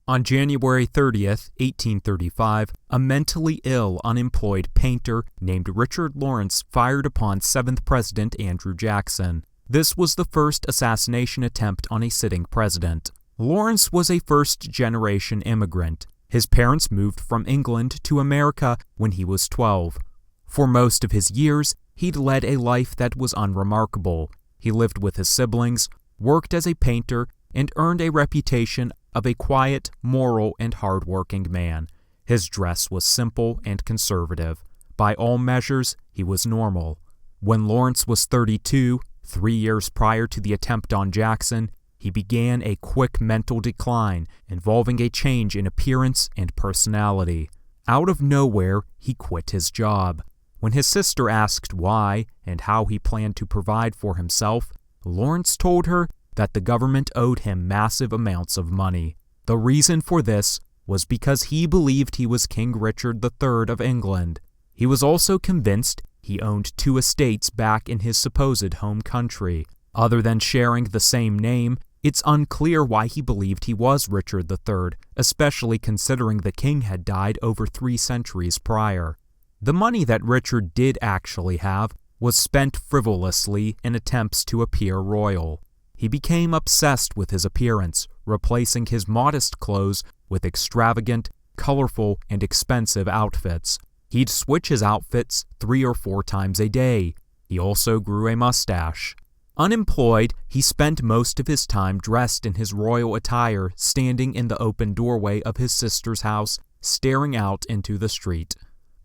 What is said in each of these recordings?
On January 30th, 1835, a mentally ill, unemployed painter named Richard Lawrence fired upon 7th President Andrew Jackson. This was the first assassination attempt on a sitting president. Lawrence was a first-generation immigrant. His parents moved from England to America when he was 12. For most of his years, he'd led a life that was unremarkable. He lived with his siblings, worked as a painter, and earned a reputation of a quiet, moral, and hard-working man. His dress was simple and conservative. By all measures, he was normal. When Lawrence was 32, 3 years prior to the attempt on Jackson, he began a quick mental decline involving a change in appearance and personality. Out of nowhere, he quit his job. When his sister asked why and how he planned to provide for himself, Lawrence told her that the government owed him massive amounts of money. The reason for this was because he believed he was King Richard III of England. He was also convinced he owned 2 estates back in his supposed home country. Other than sharing the same name, it's unclear why he believed he was Richard III, especially considering the king had died over 3 centuries prior. The money that Richard did actually have was spent frivolously in attempts to appear royal. He became obsessed with his appearance, replacing his modest clothes with extravagant, colorful, and expensive outfits. He'd switch his outfits 3 or 4 times a day. He also grew a mustache. Unemployed, he spent most of his time dressed in his royal attire, standing in the open doorway of his sister's house, staring out into the street.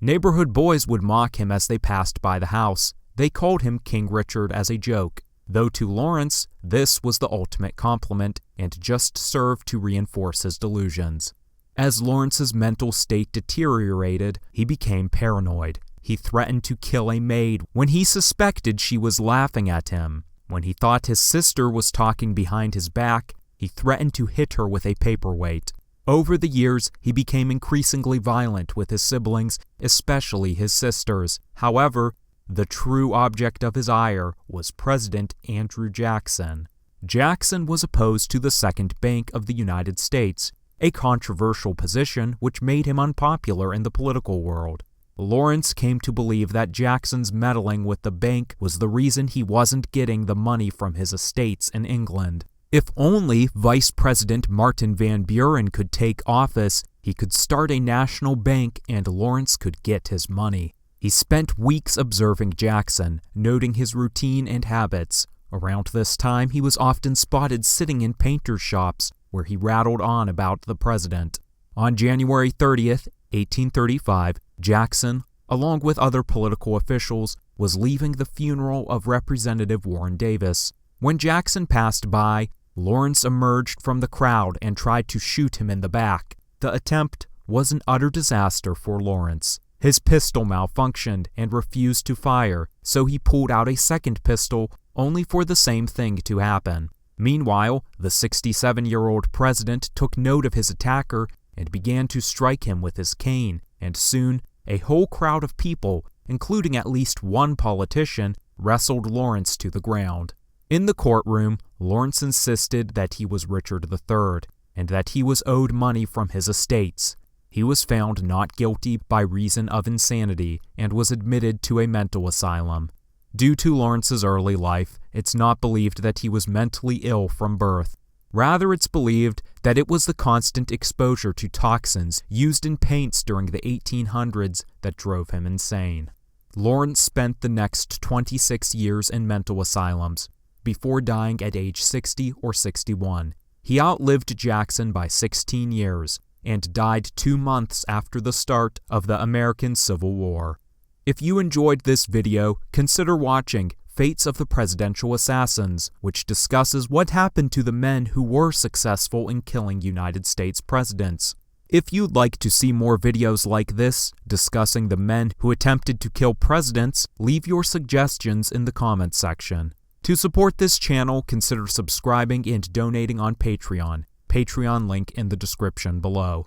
Neighborhood boys would mock him as they passed by the house. They called him King Richard as a joke, though to Lawrence, this was the ultimate compliment and just served to reinforce his delusions. As Lawrence's mental state deteriorated, he became paranoid. He threatened to kill a maid when he suspected she was laughing at him. When he thought his sister was talking behind his back, he threatened to hit her with a paperweight. Over the years, he became increasingly violent with his siblings, especially his sisters. However, the true object of his ire was President Andrew Jackson. Jackson was opposed to the Second Bank of the United States, a controversial position which made him unpopular in the political world. Lawrence came to believe that Jackson's meddling with the bank was the reason he wasn't getting the money from his estates in England. If only Vice President Martin Van Buren could take office, he could start a national bank and Lawrence could get his money. He spent weeks observing Jackson, noting his routine and habits. Around this time, he was often spotted sitting in painters' shops, where he rattled on about the president. On January 30th, 1835, Jackson, along with other political officials, was leaving the funeral of Representative Warren Davis. When Jackson passed by, Lawrence emerged from the crowd and tried to shoot him in the back. The attempt was an utter disaster for Lawrence. His pistol malfunctioned and refused to fire, so he pulled out a second pistol, only for the same thing to happen. Meanwhile, the 67-year-old president took note of his attacker and began to strike him with his cane, and soon, a whole crowd of people, including at least one politician, wrestled Lawrence to the ground. In the courtroom, Lawrence insisted that he was Richard III, and that he was owed money from his estates. He was found not guilty by reason of insanity and was admitted to a mental asylum. Due to Lawrence's early life, it's not believed that he was mentally ill from birth. Rather, it's believed that it was the constant exposure to toxins used in paints during the 1800s that drove him insane. Lawrence spent the next 26 years in mental asylums, before dying at age 60 or 61. He outlived Jackson by 16 years, and died 2 months after the start of the American Civil War. If you enjoyed this video, consider watching Fates of the Presidential Assassins, which discusses what happened to the men who were successful in killing United States presidents. If you'd like to see more videos like this, discussing the men who attempted to kill presidents, leave your suggestions in the comments section. To support this channel, consider subscribing and donating on Patreon. Patreon link in the description below.